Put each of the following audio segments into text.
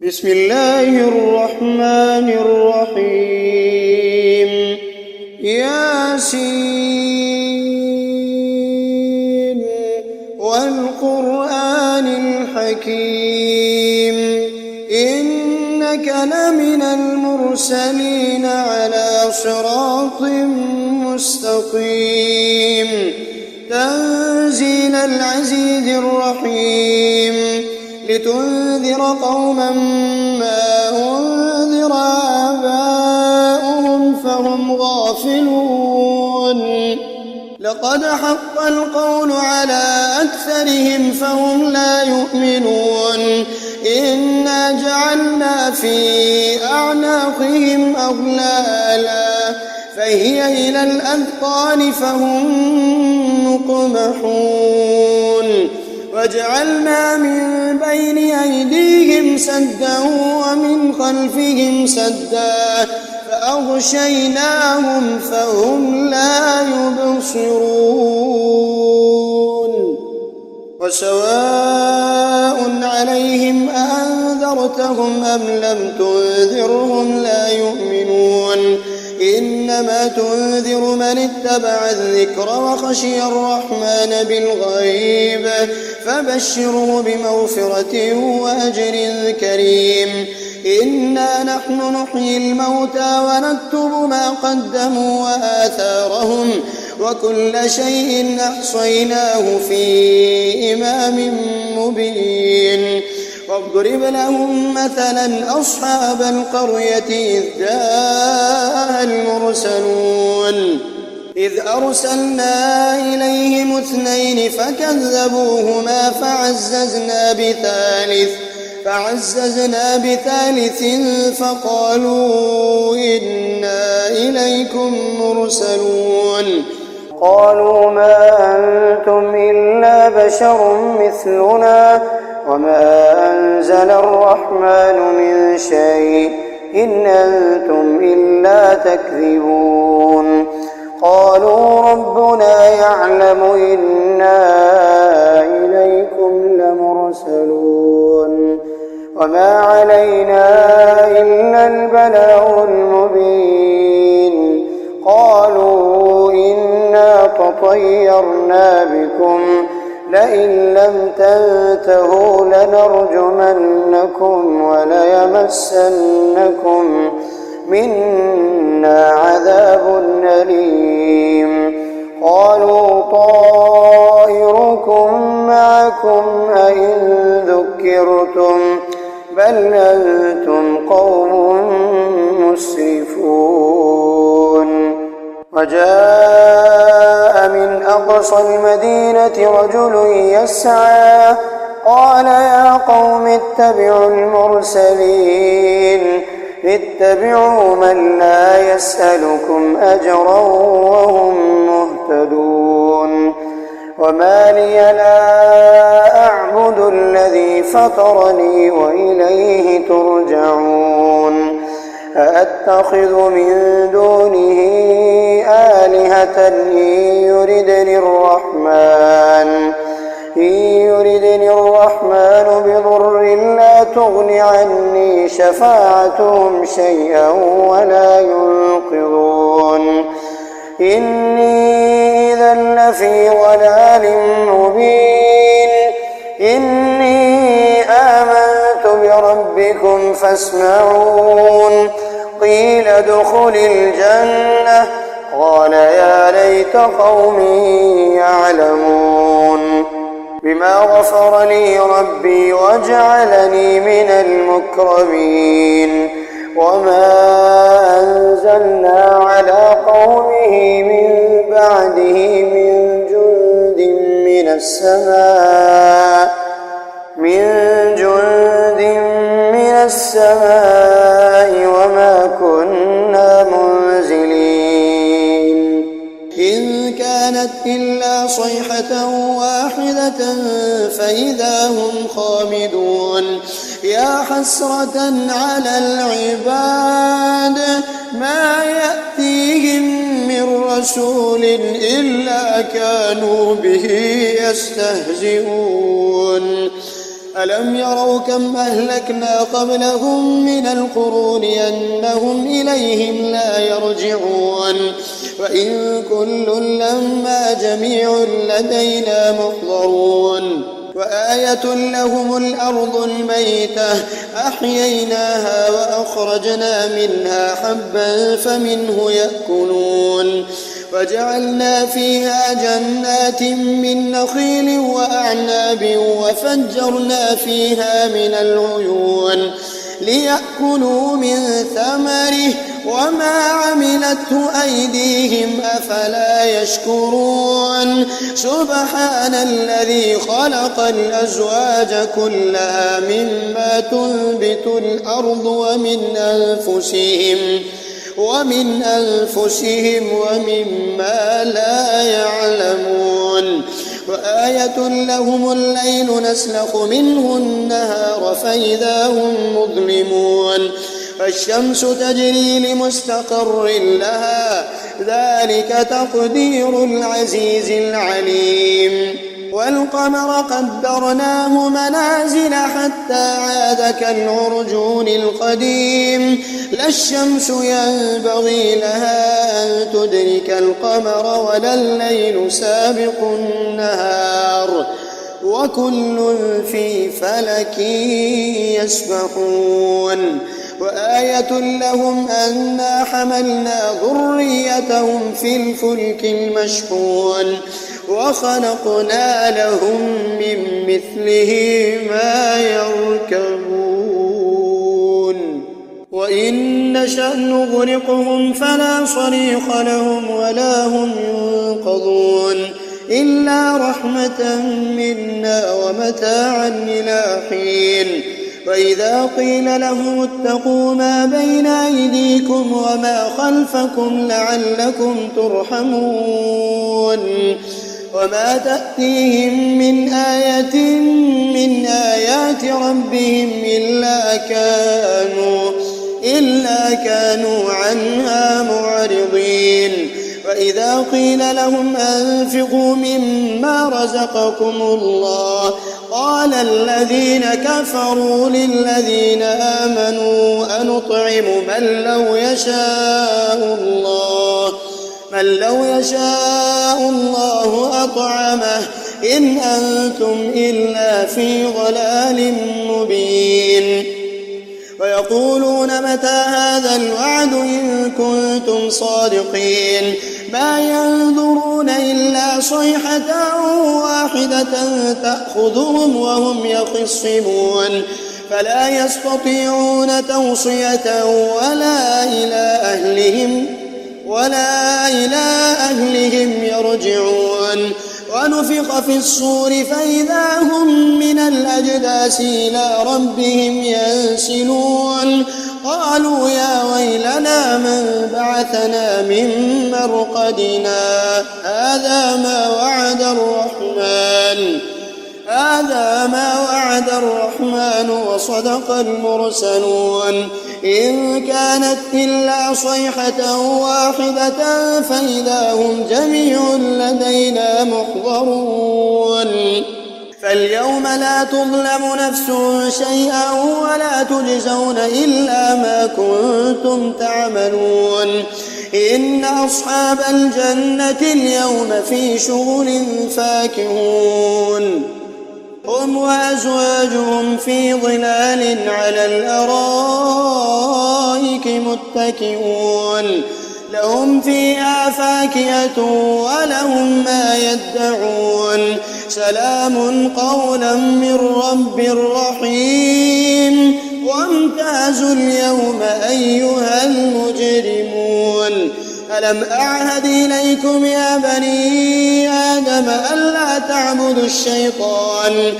بسم الله الرحمن الرحيم ياسين والقرآن الحكيم إنك لمن المرسلين على صراط مستقيم تنزيل العزيز الرحيم لتنذر قوما ما أنذر آباؤهم فهم غافلون لقد حق القول على أكثرهم فهم لا يؤمنون إنا جعلنا في أعناقهم أغلالا فهي إلى الأذقان فهم مقمحون وجعلنا من بين أيديهم سدا ومن خلفهم سدا فأغشيناهم فهم لا يبصرون وسواء عليهم أأنذرتهم أم لم تنذرهم لا يؤمنون إنما تنذر من اتبع الذكر وخشي الرحمن بالغيب فبشره بمغفرة وأجر كريم إنا نحن نحيي الموتى ونكتب ما قدموا وآثارهم وكل شيء أحصيناه في إمام مبين واضرب لهم مثلا أصحاب القرية إذ جاء المرسلون إذ أرسلنا إليهم اثنين فكذبوهما فعززنا بثالث فقالوا إنا إليكم مرسلون قالوا ما أنتم إلا بشر مثلنا وما أنزل الرحمن من شيء إن أنتم إلا تكذبون قالوا ربنا يعلم إنا إليكم لمرسلون وما علينا إلا البلاغ المبين قالوا إنا تطيرنا بكم لئن لم تنتهوا لنرجمنكم وليمسنكم منا عذاب أليم قالوا طائركم معكم أئن ذكرتم بل أنتم قوم مسرفون وجاء من أقصى المدينة رجل يسعى قال يا قوم اتبعوا المرسلين اتبعوا من لا يسألكم أجرا وهم مهتدون وما لي لا أعبد الذي فطرني وإليه ترجعون أأتخذ من دونه آلهة إن يردني الرحمن بضر لا تغن عني شفاعتهم شيئا ولا ينقذون إني إذا لفي ضلال مبين إني آمنت بربكم فاسمعون قيل ادخل الجنة قال يا ليت قومي يعلمون بما غفر لي ربي وجعلني من المكرمين وما أنزلنا على قومه من بعده من جند من السماء وما كنا منزلين إن كانت إلا صيحة واحدة فإذا هم خامدون يا حسرة على العباد ما يأتيهم من رسول إلا كانوا به يستهزئون ألم يروا كم أهلكنا قبلهم من القرون أنهم إليهم لا يرجعون وإن كل لما جميع لدينا محضرون وآية لهم الأرض الميتة أحييناها وأخرجنا منها حبا فمنه يأكلون وجعلنا فيها جنات من نخيل وأعناب وفجرنا فيها من العيون ليأكلوا من ثمره وما عملته أيديهم أفلا يشكرون سبحان الذي خلق الأزواج كلها مما تنبت الأرض ومن أنفسهم ومما لا يعلمون وآية لهم الليل نسلخ منه النهار فإذا هم مظلمون فالشمس تجري لمستقر لها ذلك تقدير العزيز العليم والقمر قدرناه منازل حتى عاد كالعرجون القديم لا الشمس ينبغي لها أن تدرك القمر ولا الليل سابق النهار وكل في فلك يسبحون وآية لهم أنا حملنا ذريتهم في الفلك المشحون وخلقنا لهم من مثله ما يركبون وإن نشأ نغرقهم فلا صريخ لهم ولا هم ينقذون إلا رحمة منا ومتاعا إلى حين وإذا قيل لهم اتقوا ما بين أيديكم وما خلفكم لعلكم ترحمون وما تأتيهم من آية من آيات ربهم إلا كانوا عنها معرضين وإذا قيل لهم أنفقوا مما رزقكم الله قال الذين كفروا للذين آمنوا أنطعم من لو يشاء الله أطعمه إن أنتم إلا في ضلال مبين ويقولون متى هذا الوعد إن كنتم صادقين ما ينظرون إلا صيحة واحدة تأخذهم وهم يخصمون فلا يستطيعون توصية ولا إلى أهلهم يرجعون ونفخ في الصور فإذا هم من الأجداث إلى ربهم ينسلون قالوا يا ويلنا من بعثنا من مرقدنا هذا ما وعد الرحمن وصدق المرسلون إن كانت إلا صيحة واحدة فإذا هم جميع لدينا محضرون فاليوم لا تظلم نفس شيئا ولا تجزون إلا ما كنتم تعملون إن أصحاب الجنة اليوم في شغل فاكهون هم وأزواجهم في ظلال على الأرائك متكئون لهم فيها فاكهة ولهم ما يدعون سلام قولا من رب رحيم وامتازوا اليوم أيها المجرمون ألم أعهد إليكم يا بني آدم ألا تعبدوا الشيطان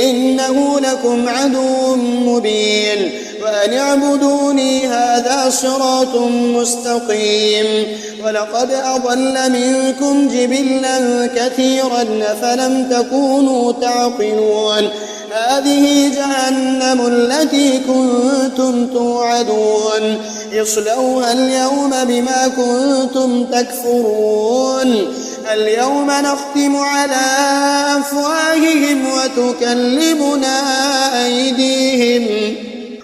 إنه لكم عدو مبين وأن اعبدوني هذا صراط مستقيم ولقد أضل منكم جبلا كثيرا فلم تكونوا تعقلون هذه جهنم التي كنتم توعدون اصلوها اليوم بما كنتم تكفرون اليوم نختم على أفواههم وتكلمنا أيديهم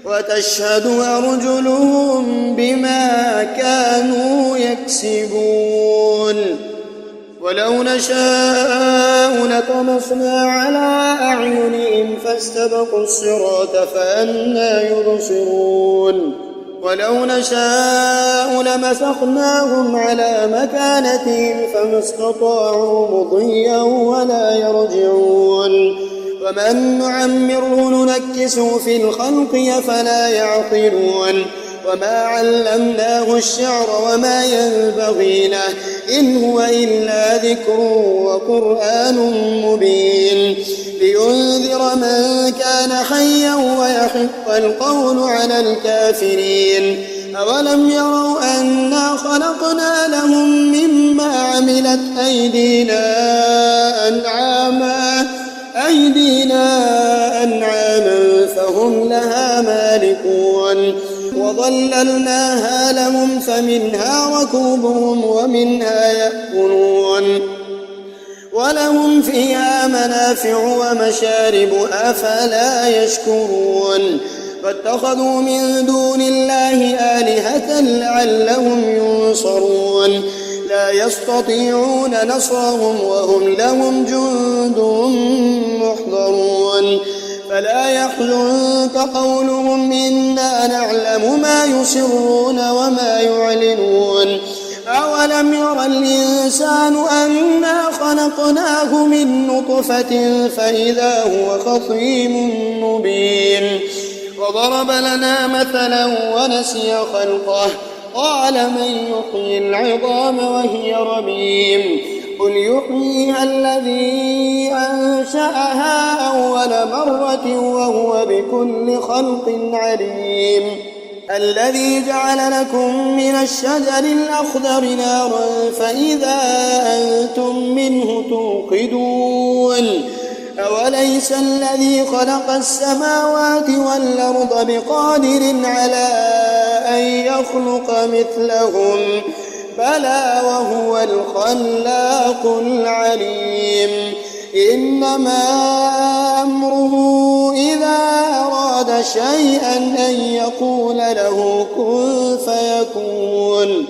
وتشهد أرجلهم بما كانوا يكسبون ولو نشاء لطمسنا على أعينهم فاستبقوا الصراط فأنى يبصرون ولو نشاء لمسخناهم على مكانتهم فما استطاعوا مضيا ولا يرجعون ومن نعمره ننكسه في الخلق أفلا يعقلون وما علمناه الشعر وما ينبغي له إن هو إلا ذكر وقرآن مبين لينذر من كان حيا ويحق القول على الكافرين أولم يروا أنا خلقنا لهم مما عملت أيدينا فهم لها مالكون وظللناها لهم فمنها ركوبهم ومنها يأكلون ولهم فيها منافع ومشارب أفلا يشكرون فاتخذوا من دون الله آلهة لعلهم ينصرون لا يستطيعون نصرهم وهم لهم جند محضرون فلا يحزنك قولهم إنا نعلم ما يسرون وما يعلنون أولم ير الإنسان أنا خلقناه من نطفة فإذا هو خصيم مبين وضرب لنا مثلا ونسي خلقه قال من يحيي العظام وهي رميم قل يحييها الذي أنشأها أول مرة وهو بكل خلق عليم الذي جعل لكم من الشجر الأخضر نارا فإذا أنتم منه توقدون أوليس الذي خلق السماوات والأرض بقادر على أن يخلق مثلهم بلى وهو الخلاق العليم إنما أمره إذا أراد شيئا أن يقول له كن فيكون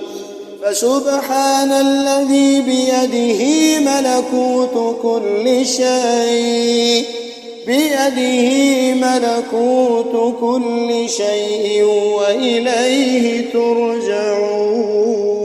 فسبحان الذي بيده ملكوت كل شيء وإليه ترجعون